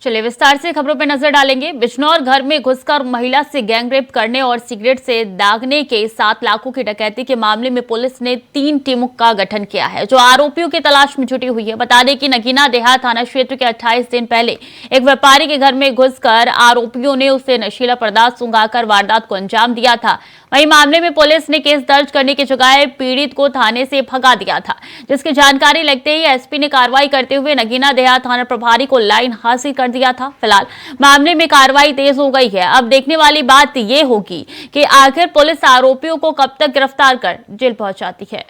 चलिए विस्तार से खबरों पर नजर डालेंगे। बिजनौर घर में घुसकर महिला से गैंगरेप करने और सिगरेट से दागने के 7 लाखों की डकैती के मामले में पुलिस ने 3 टीमों का गठन किया है, जो आरोपियों की तलाश में जुटी हुई है। बता दें कि नगीना देहात थाना क्षेत्र के 28 दिन पहले एक व्यापारी के घर में घुसकर आरोपियों ने उसे नशीला पदार्थ सुंघाकर वारदात को अंजाम दिया था। वहीं मामले में पुलिस ने केस दर्ज करने की जगह पीड़ित को थाने से भगा दिया था, जिसकी जानकारी लगते ही एसपी ने कार्रवाई करते हुए नगीना देहात थाना प्रभारी को लाइन हासिल कर दिया था। फिलहाल मामले में कार्रवाई तेज हो गई है। अब देखने वाली बात यह होगी कि आखिर पुलिस आरोपियों को कब तक गिरफ्तार कर जेल पहुंचाती है।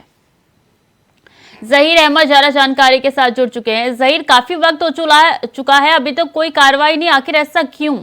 जहीर अहमद ज्यादा जानकारी के साथ जुड़ चुके हैं। जहीर, काफी वक्त हो चुका है, अभी तक कोई कार्रवाई नहीं, आखिर ऐसा क्यों?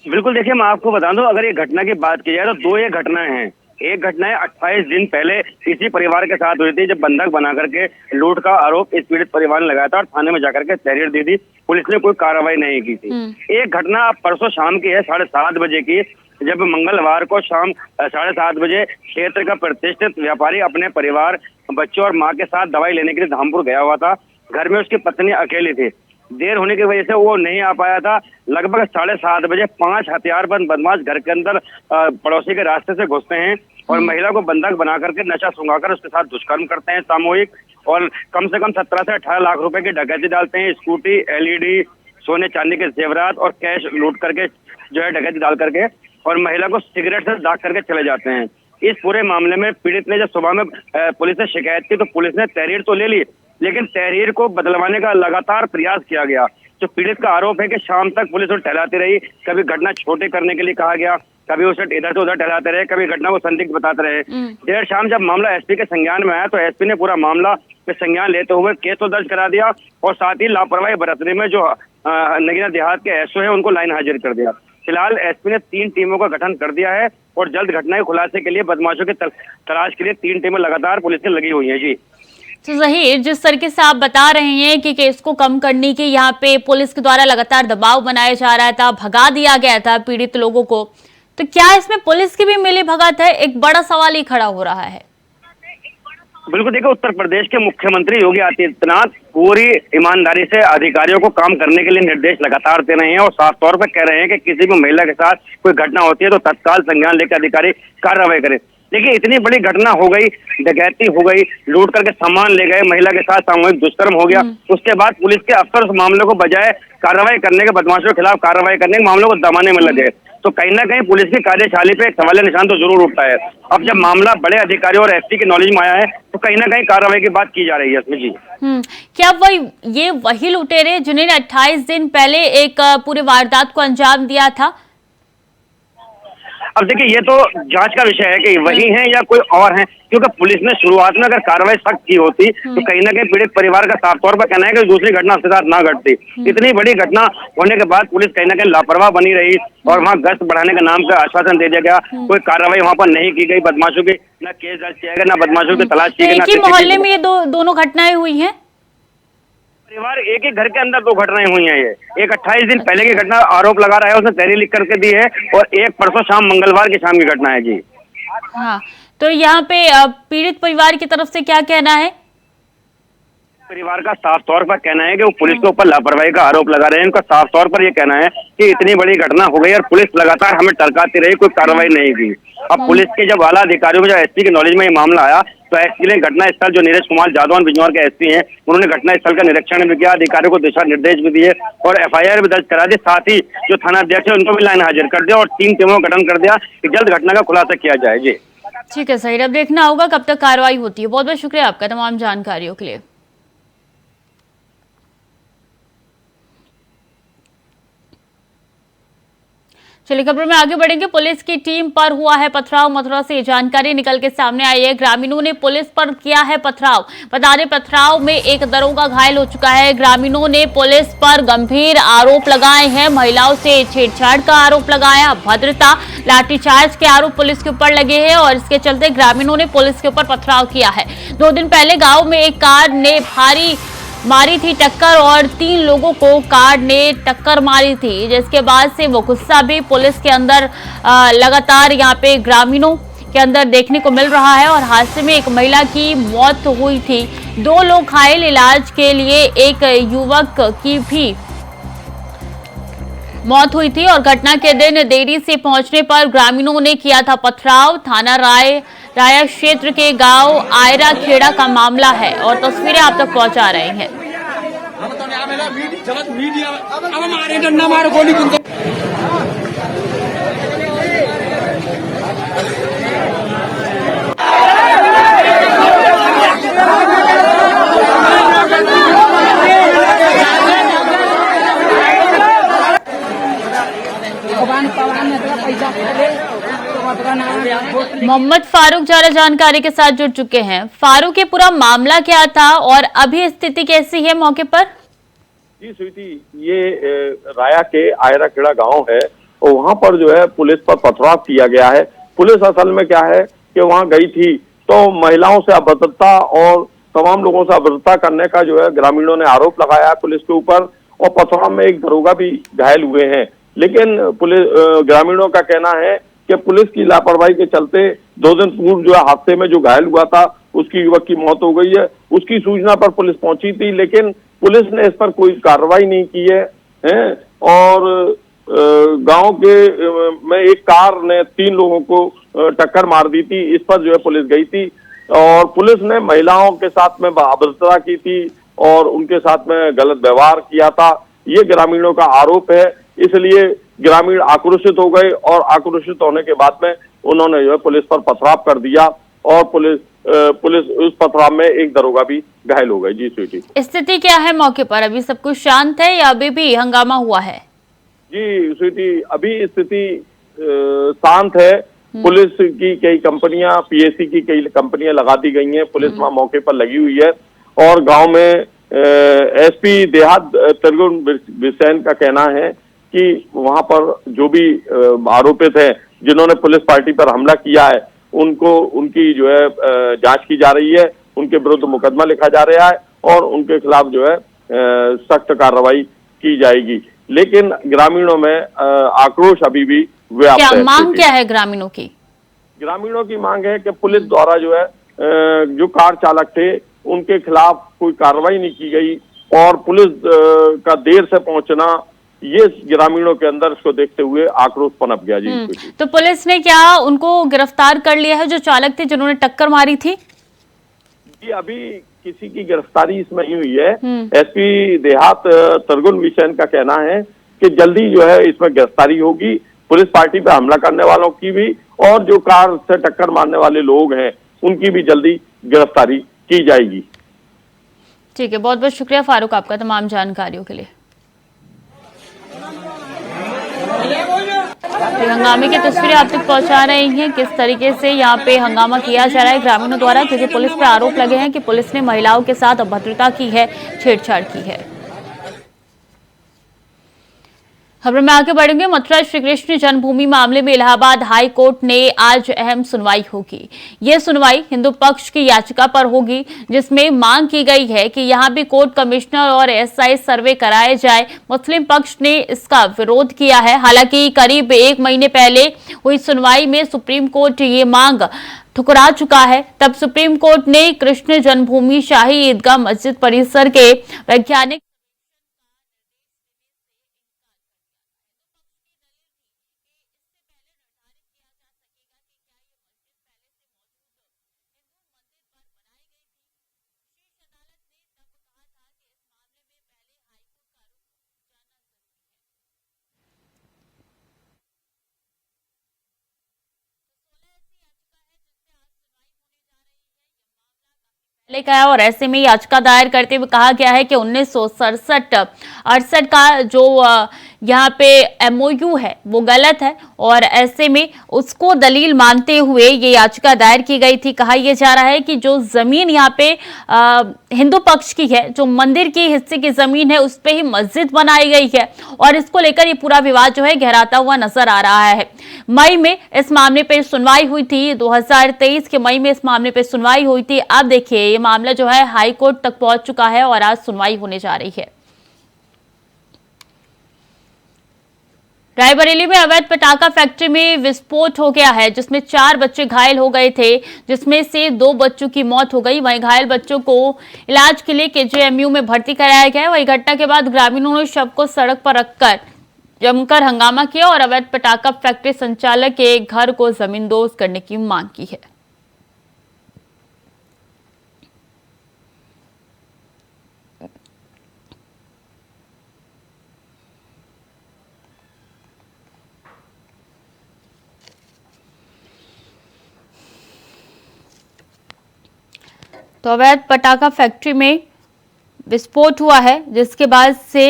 बिल्कुल, देखिए मैं आपको बता दूं, अगर ये घटना की बात की जाए तो 2 ये घटनाएं हैं। एक घटना है 28 दिन पहले इसी परिवार के साथ हुई थी, जब बंधक बना करके लूट का आरोप इस पीड़ित परिवार ने लगाया था और थाने में जाकर के तहरीर दी थी। पुलिस ने कोई कार्रवाई नहीं की थी। एक घटना परसों शाम की है 7:30 बजे की, जब मंगलवार को शाम 7:30 बजे क्षेत्र का प्रतिष्ठित व्यापारी अपने परिवार, बच्चों और माँ के साथ दवाई लेने के लिए धामपुर गया हुआ था। घर में उसकी पत्नी अकेली थी। देर होने की वजह से वो नहीं आ पाया था। लगभग 7:30 बजे 5 हथियारबंद बदमाश घर के अंदर पड़ोसी के रास्ते से घुसते हैं और महिला को बंधक बना करके नशा सुंघाकर उसके साथ दुष्कर्म करते हैं सामूहिक, और कम से कम 17 से 18 लाख रुपए की डकैती डालते हैं। स्कूटी, एलईडी, सोने चांदी के जेवरात और कैश लूट करके जो है डकैती डाल करके, और महिला को सिगरेट से दाग करके चले जाते हैं। इस पूरे मामले में पीड़ित ने जब सुबह में पुलिस से शिकायत की तो पुलिस ने तहरीर तो ले ली, लेकिन तहरीर को बदलवाने का लगातार प्रयास किया गया। जो पीड़ित का आरोप है कि शाम तक पुलिस उसे टहलाती रही, कभी घटना छोटे करने के लिए कहा गया, कभी उसे इधर से उधर टहलाते रहे, कभी घटना को संदिग्ध बताते रहे। देर शाम जब मामला एसपी के संज्ञान में आया तो एसपी ने पूरा मामला के संज्ञान लेते हुए केस तो दर्ज करा दिया और साथ ही लापरवाही बरतने में जो नगीना देहात के एसओ है उनको लाइन हाजिर कर दिया। फिलहाल एसपी ने 3 टीमों का गठन कर दिया है और जल्द घटना के खुलासे के लिए बदमाशों की तलाश के लिए 3 टीमें लगातार पुलिस से लगी हुई है। जी तो जहीर, जिस तरीके से आप बता रहे हैं कि केस को कम करने के यहाँ पे पुलिस के द्वारा लगातार दबाव बनाया जा रहा था, भगा दिया गया था पीड़ित लोगों को, तो क्या इसमें पुलिस की भी मिली भगत है? एक बड़ा सवाल ही खड़ा हो रहा है। बिल्कुल, देखिए उत्तर प्रदेश के मुख्यमंत्री योगी आदित्यनाथ पूरी ईमानदारी से अधिकारियों को काम करने के लिए निर्देश लगातार दे रहे हैं और साफ तौर पर कह रहे हैं कि किसी भी महिला के साथ कोई घटना होती है तो तत्काल संज्ञान लेकर अधिकारी कार्रवाई करें। देखिए इतनी बड़ी घटना हो गई, डकैती हो गई, लूट करके सामान ले गए, महिला के साथ सामूहिक दुष्कर्म हो गया, उसके बाद पुलिस के अफसर उस मामले को बजाय कार्रवाई करने के, बदमाशों के खिलाफ कार्रवाई करने के मामलों को दबाने में लगे, तो कहीं ना कहीं पुलिस की कार्यशैली पे एक सवालिया निशान तो जरूर उठता है। अब जब मामला बड़े अधिकारियों और एसपी के नॉलेज में आया है तो कहीं ना कहीं कार्रवाई की बात की जा रही है इसमें। जी क्या वही लुटेरे जिन्होंने 28 दिन पहले एक पूरी वारदात को अंजाम दिया था? अब देखिए ये तो जांच का विषय है कि वही हैं या कोई और हैं, क्योंकि पुलिस ने शुरुआत में अगर कार्रवाई सख्त की होती तो कहीं ना कहीं पीड़ित परिवार का साफ तौर पर कहना है कि दूसरी घटना उसके साथ ना घटती। इतनी बड़ी घटना होने के बाद पुलिस कहीं ना कहीं लापरवाह बनी रही और वहाँ गश्त बढ़ाने का नाम का आश्वासन दे दिया गया, कोई कार्रवाई वहाँ पर नहीं की गई, बदमाशों की न केस दर्ज किया गया, न बदमाशों की तलाश की गई। मोहल्ले में ये दोनों घटनाएं हुई हैं? परिवार एक ही घर के अंदर 2 घटनाएं हुई हैं। ये एक 28 दिन पहले की घटना आरोप लगा रहा है, उसने तहरीर लिख करके दी है, और एक परसों शाम मंगलवार की शाम की घटना है। जी हाँ, तो यहाँ पे पीड़ित परिवार की तरफ से क्या कहना है? परिवार का साफ तौर पर कहना है कि वो पुलिस के ऊपर लापरवाही का आरोप लगा रहे हैं। उनका साफ तौर पर ये कहना है कि इतनी बड़ी घटना हो गई और पुलिस लगातार हमें टरकाती रही, कोई कार्रवाई नहीं की। अब पुलिस के जब आला अधिकारियों में, जब एसपी के नॉलेज में ये मामला आया तो एसपी ने घटना स्थल, जो नीरज कुमार जादौन बिजनौर के एसपी हैं, उन्होंने घटना स्थल का निरीक्षण भी किया, अधिकारियों को दिशा निर्देश भी दिए और एफआईआर भी दर्ज करा दी। साथ ही जो थाना अध्यक्ष है उनको भी लाइन हाजिर कर दिया और 3 टीमों का गठन कर दिया कि जल्द घटना का खुलासा किया जाए। जी ठीक है सही, अब देखना होगा कब तक कार्रवाई होती है। बहुत बहुत शुक्रिया आपका तमाम जानकारियों के लिए। चलिए खबरों में आगे बढ़ेंगे। पुलिस की टीम पर हुआ है पथराव। मथुरा से जानकारी निकल के सामने आई है। ग्रामीणों ने पुलिस पर किया है पथराव। बता दें पथराव में एक दरोगा घायल हो चुका है। ग्रामीणों ने पुलिस पर गंभीर आरोप लगाए हैं। महिलाओं से छेड़छाड़ का आरोप लगाया, भद्रता, लाठीचार्ज के आरोप पुलिस के ऊपर लगे हैं और इसके चलते ग्रामीणों ने पुलिस के ऊपर पथराव किया है। 2 दिन पहले गाँव में एक कार ने भारी मारी थी टक्कर और 3 लोगों को कार ने टक्कर मारी थी, जिसके बाद से वो गुस्सा भी पुलिस के अंदर लगातार यहाँ पे ग्रामीणों के अंदर देखने को मिल रहा है। और हादसे में एक महिला की मौत हुई थी, 2 लोग घायल। इलाज के लिए एक युवक की भी मौत हुई थी और घटना के दिन देरी से पहुंचने पर ग्रामीणों ने किया था पथराव। थाना राया क्षेत्र के गांव आयरा खेड़ा का मामला है और तस्वीरें आप तक पहुंचा रहे हैं। मोहम्मद फारूक ज्यादा जानकारी के साथ जुड़ चुके हैं। फारूक, ये पूरा मामला क्या था और अभी स्थिति कैसी है मौके पर? जी स्वीटी, ये राया के आयरा खेड़ा गांव है और वहां पर जो है पुलिस पर पथराव किया गया है। पुलिस असल में क्या है कि वहां गई थी तो महिलाओं से अभद्रता और तमाम लोगों से अभद्रता करने का जो है ग्रामीणों ने आरोप लगाया है पुलिस के ऊपर और पथराव में एक दरोगा भी घायल हुए हैं। लेकिन पुलिस ग्रामीणों का कहना है कि पुलिस की लापरवाही के चलते 2 दिन पूर्व जो है हादसे में जो घायल हुआ था उसकी युवक की मौत हो गई है। उसकी सूचना पर पुलिस पहुंची थी लेकिन पुलिस ने इस पर कोई कार्रवाई नहीं की है और गांव के में एक कार ने 3 लोगों को टक्कर मार दी थी। इस पर जो है पुलिस गई थी और पुलिस ने महिलाओं के साथ में अभद्रता की थी और उनके साथ में गलत व्यवहार किया था, ये ग्रामीणों का आरोप है। इसलिए ग्रामीण आक्रोशित हो गए और आक्रोशित होने के बाद में उन्होंने जो है पुलिस पर पथराव कर दिया और पुलिस उस पथराव में एक दरोगा भी घायल हो गए। जी स्वीटी, स्थिति क्या है मौके पर? अभी सब कुछ शांत है या अभी भी हंगामा हुआ है? जी स्वीटी, अभी स्थिति शांत है। पुलिस की कई कंपनियां, पीएसी की कई कंपनियां लगा दी गई हैं। पुलिस वहां मौके पर लगी हुई है और गांव में एसपी देहात तरगुन बिसेन का कहना है कि वहां पर जो भी आरोपित हैं जिन्होंने पुलिस पार्टी पर हमला किया है उनको उनकी जो है जांच की जा रही है, उनके विरुद्ध मुकदमा लिखा जा रहा है और उनके खिलाफ जो है सख्त कार्रवाई की जाएगी। लेकिन ग्रामीणों में आक्रोश अभी भी व्याप्त है। क्या मांग क्या है ग्रामीणों की? ग्रामीणों की मांग है कि पुलिस द्वारा जो है जो कार चालक थे उनके खिलाफ कोई कार्रवाई नहीं की गई और पुलिस का देर से पहुंचना, ये ग्रामीणों के अंदर इसको देखते हुए आक्रोश पनप गया। जी तो पुलिस ने क्या उनको गिरफ्तार कर लिया है जो चालक थे जिन्होंने टक्कर मारी थी? जी अभी किसी की गिरफ्तारी इसमें नहीं हुई है। एसपी देहात तरगुन विशेन का कहना है कि जल्दी जो है इसमें गिरफ्तारी होगी, पुलिस पार्टी पर हमला करने वालों की भी और जो कार से टक्कर मारने वाले लोग हैं उनकी भी जल्दी गिरफ्तारी की जाएगी। ठीक है, बहुत बहुत शुक्रिया फारूक आपका तमाम जानकारियों के लिए। हंगामे की तस्वीरें आप तक पहुंचा रहे हैं किस तरीके से यहाँ पे हंगामा किया जा रहा है ग्रामीणों द्वारा, क्योंकि पुलिस पर आरोप लगे हैं कि पुलिस ने महिलाओं के साथ अभद्रता की है, छेड़छाड़ की है। खबर में आगे बढ़ेंगे। मथुरा श्री कृष्ण जन्मभूमि मामले में इलाहाबाद हाई कोर्ट ने आज अहम सुनवाई होगी। ये सुनवाई हिंदू पक्ष की याचिका पर होगी जिसमें मांग की गई है कि यहां भी कोर्ट कमिश्नर और एसआई सर्वे कराए जाए। मुस्लिम पक्ष ने इसका विरोध किया है। हालांकि करीब 1 महीने पहले हुई सुनवाई में सुप्रीम कोर्ट ये मांग ठुकरा चुका है। तब सुप्रीम कोर्ट ने कृष्ण जन्मभूमि शाही ईदगाह मस्जिद परिसर के वैज्ञानिक लेकर आया और ऐसे में याचिका दायर करते हुए कहा गया है कि 1967-68 का जो यहाँ पे एमओयू है वो गलत है और ऐसे में उसको दलील मानते हुए ये याचिका दायर की गई थी। कहा यह जा रहा है कि जो जमीन यहाँ पे हिंदू पक्ष की है, जो मंदिर की हिस्से की जमीन है उस पे ही मस्जिद बनाई गई है और इसको लेकर ये पूरा विवाद जो है गहराता हुआ नजर आ रहा है। मई में इस मामले पे सुनवाई हुई थी, 2023 के मई में इस मामले पे सुनवाई हुई थी। अब देखिए ये मामला जो है हाई कोर्ट तक पहुंच चुका है और आज सुनवाई होने जा रही है। रायबरेली में अवैध पटाखा फैक्ट्री में विस्फोट हो गया है जिसमें 4 बच्चे घायल हो गए थे, जिसमें से 2 बच्चों की मौत हो गई। वहीं घायल बच्चों को इलाज के लिए केजीएमयू में भर्ती कराया गया है। वहीं घटना के बाद ग्रामीणों ने शव को सड़क पर रखकर जमकर हंगामा किया और अवैध पटाखा फैक्ट्री संचालक के घर को जमींदोज करने की मांग की है। तो अवैध पटाखा फैक्ट्री में विस्फोट हुआ है, जिसके बाद से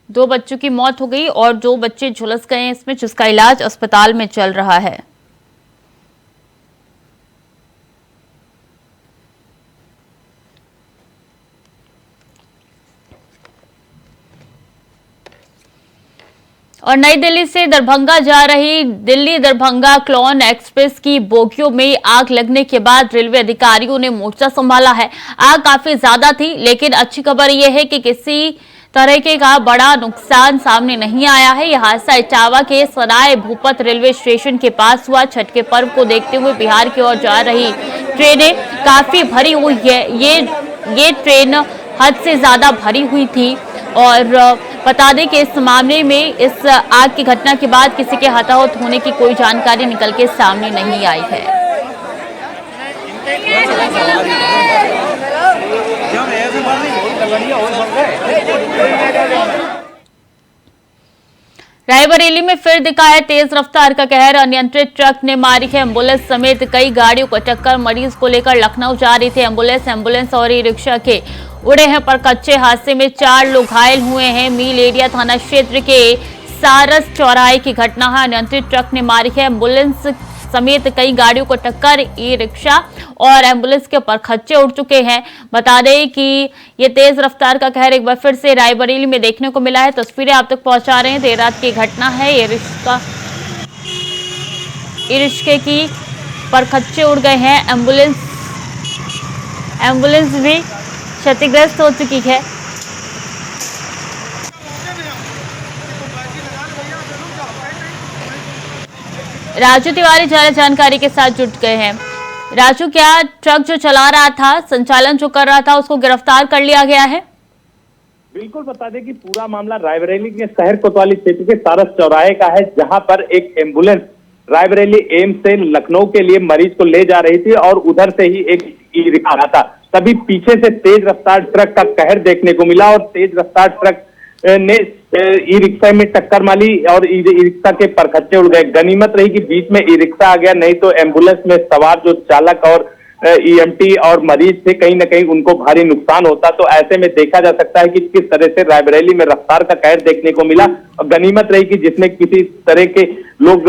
2 बच्चों की मौत हो गई और 2 बच्चे झुलस गए हैं इसमें, जिसका इलाज अस्पताल में चल रहा है। और नई दिल्ली से दरभंगा जा रही दिल्ली दरभंगा क्लोन एक्सप्रेस की बोगियों में आग लगने के बाद रेलवे अधिकारियों ने मोर्चा संभाला है। आग काफी ज्यादा थी, लेकिन अच्छी खबर यह है कि किसी तरह का बड़ा नुकसान सामने नहीं आया है। यह हादसा इटावा के सराय भूपत रेलवे स्टेशन के पास हुआ। छठ के पर्व को देखते हुए बिहार की ओर जा रही ट्रेनें काफी भरी हुई है। ये ट्रेन हद से ज्यादा भरी हुई थी और बता दें कि इस मामले में इस आग की घटना के बाद किसी के हताहत होने की कोई जानकारी निकल के सामने नहीं आई है। रायबरेली में फिर दिखा है तेज रफ्तार का कहर। अनियंत्रित ट्रक ने मारी है एम्बुलेंस समेत कई गाड़ियों को टक्कर। मरीज को लेकर लखनऊ जा रही थी एम्बुलेंस और ई रिक्शा के उड़े हैं पर कच्चे हादसे में 4 लोग घायल हुए हैं। मील एरिया थाना क्षेत्र के सारस चौराहे की घटना है। अनियंत्रित ट्रक ने मारी है एम्बुलेंस समेत कई गाड़ियों को टक्कर। ई रिक्शा और एम्बुलेंस के ऊपर खच्चे उड़ चुके हैं। बता दें कि ये तेज रफ्तार का कहर एक बार फिर से रायबरेली में देखने को मिला है। तस्वीरें आप तक पहुंचा रहे हैं। देर रात की घटना है। ई रिक्शे की पर खच्चे उड़ गए हैं। एम्बुलेंस भी क्षतिग्रस्त हो चुकी है। राजू तिवारी ज्यादा जानकारी के साथ जुट गए हैं। राजू, क्या ट्रक जो चला रहा था, संचालन जो कर रहा था, उसको गिरफ्तार कर लिया गया है? बिल्कुल, बता दें कि पूरा मामला रायबरेली के शहर कोतवाली क्षेत्र के सारस चौराहे का है, जहां पर एक एम्बुलेंस रायबरेली एम्स से लखनऊ के लिए मरीज को ले जा रही थी और उधर से ही एक ई रिक्शा आ रहा था। तभी पीछे से तेज रफ्तार ट्रक का कहर देखने को मिला और तेज रफ्तार ट्रक ने ई रिक्शा में टक्कर मारी और ई रिक्शा के परखच्चे उड़ गए। गनीमत रही कि बीच में ई रिक्शा आ गया, नहीं तो एम्बुलेंस में सवार जो चालक और ईएमटी और मरीज थे, कहीं ना कहीं उनको भारी नुकसान होता। तो ऐसे में देखा जा सकता है कि किस तरह से रायबरेली में रफ्तार का कहर देखने को मिला। और गनीमत रही कि जिसमें किसी तरह के लोग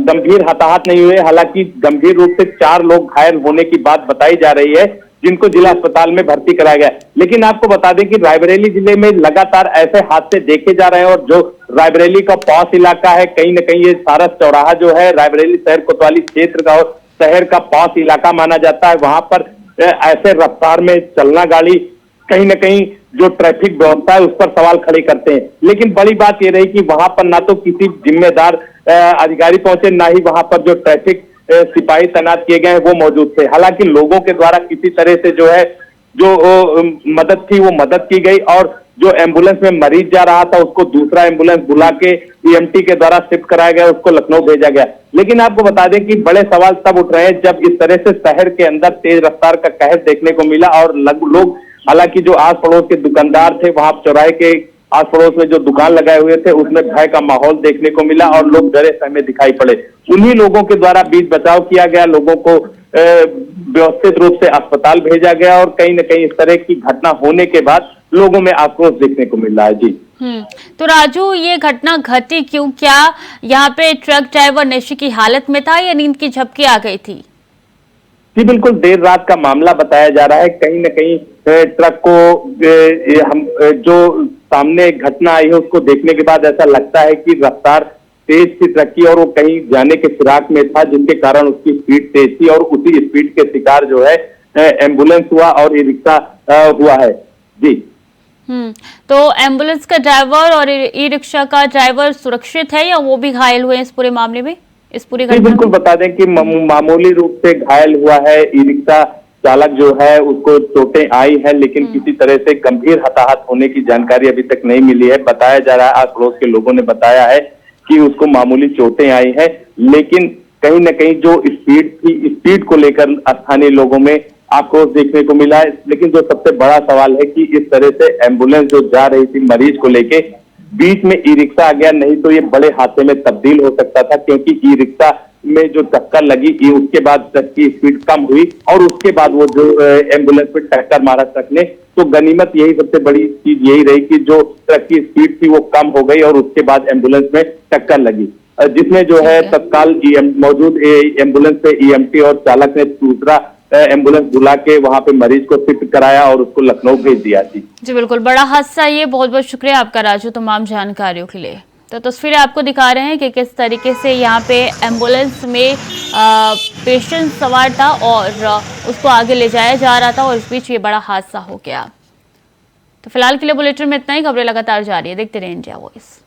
गंभीर हताहत नहीं हुए। हालांकि गंभीर रूप से 4 लोग घायल होने की बात बताई जा रही है, जिनको जिला अस्पताल में भर्ती कराया गया। लेकिन आपको बता दें कि रायबरेली जिले में लगातार ऐसे हादसे देखे जा रहे हैं और जो रायबरेली का पॉश इलाका है, कहीं ना कहीं ये सारस चौराहा जो है रायबरेली शहर कोतवाली क्षेत्र का और शहर का पॉश इलाका माना जाता है। वहां पर ऐसे रफ्तार में चलना गाड़ी कहीं ना कहीं जो ट्रैफिक व्यवस्था है उस पर सवाल खड़े करते हैं। लेकिन बड़ी बात यह रही कि वहां पर ना तो किसी जिम्मेदार अधिकारी पहुंचे, ना ही वहां पर जो ट्रैफिक सिपाही तैनात किए गए हैं वो मौजूद थे। हालांकि लोगों के द्वारा किसी तरह से जो है मदद थी वो मदद की गई और जो एम्बुलेंस में मरीज जा रहा था उसको दूसरा एम्बुलेंस बुला के ईएमटी के द्वारा शिफ्ट कराया गया, उसको लखनऊ भेजा गया। लेकिन आपको बता दें कि बड़े सवाल तब उठ रहे हैं जब इस तरह से शहर के अंदर तेज रफ्तार का कहर देखने को मिला और लोग, हालांकि जो आस पड़ोस के दुकानदार थे, वहां चौराहे के आस पड़ोस में जो दुकान लगाए हुए थे, उसमें भय का माहौल देखने को मिला और लोग डरे सहमे दिखाई पड़े। उन्हीं लोगों के द्वारा बीच बचाव किया गया, लोगों को व्यवस्थित रूप से अस्पताल भेजा गया और कहीं न कहीं इस तरह की घटना होने के बाद लोगों में आक्रोश देखने को मिल रहा है। जी तो राजू, ये घटना घटी क्यों? क्या यहाँ पे ट्रक ड्राइवर नशे की हालत में था या नींद की झपकी आ गई थी? जी बिल्कुल, देर रात का मामला बताया जा रहा है। कहीं न कहीं ट्रक को हम जो सामने घटना आई है उसको देखने के बाद ऐसा लगता है कि रफ्तार तेज थी ट्रक की और वो कहीं जाने के फिराक में था, जिनके कारण उसकी स्पीड तेज थी और उसी स्पीड के शिकार जो है एम्बुलेंस हुआ और ई रिक्शा हुआ है। जी तो एम्बुलेंस का ड्राइवर और ई रिक्शा का ड्राइवर सुरक्षित है या वो भी घायल हुए हैं इस पूरे मामले में, इस पूरी घटना? बिल्कुल, बता दें कि मामूली रूप से घायल हुआ है ई रिक्शा चालक जो है उसको चोटें आई है, लेकिन किसी तरह से गंभीर हताहत होने की जानकारी अभी तक नहीं मिली है। बताया जा रहा है, आस पड़ोस के लोगों ने बताया है कि उसको मामूली चोटें आई है, लेकिन कहीं न कहीं जो स्पीड थी, स्पीड को लेकर स्थानीय लोगों में आक्रोश देखने को मिला है। लेकिन जो सबसे बड़ा सवाल है कि इस तरह से एम्बुलेंस जो जा रही थी मरीज को लेके, बीच में ई रिक्शा आ गया, नहीं तो ये बड़े हादसे में तब्दील हो सकता था, क्योंकि ई रिक्शा में जो टक्कर लगी उसके बाद ट्रक की स्पीड कम हुई और उसके बाद वो जो एम्बुलेंस पे टक्कर मारा ट्रक ने। तो गनीमत यही सबसे बड़ी चीज यही रही कि जो ट्रक की स्पीड थी वो कम हो गई और उसके बाद एम्बुलेंस में टक्कर लगी, जिसमें जो है तत्काल मौजूद एम्बुलेंस पे ईएमटी और चालक ने दूसरा एम्बुलेंस बुला के वहां पे मरीज को शिफ्ट कराया और उसको लखनऊ भेज दिया। जी बिल्कुल, बड़ा हादसा ये। बहुत बहुत शुक्रिया आपका राजू तमाम जानकारियों के लिए। तो तस्वीरें आपको दिखा रहे हैं कि किस तरीके से यहाँ पे एम्बुलेंस में पेशेंट सवार था और उसको आगे ले जाया जा रहा था और इस बीच ये बड़ा हादसा हो गया। तो फिलहाल के लिए बुलेटिन में इतना ही। खबरें लगातार जारी है, देखते रहिए इंडिया वॉइस।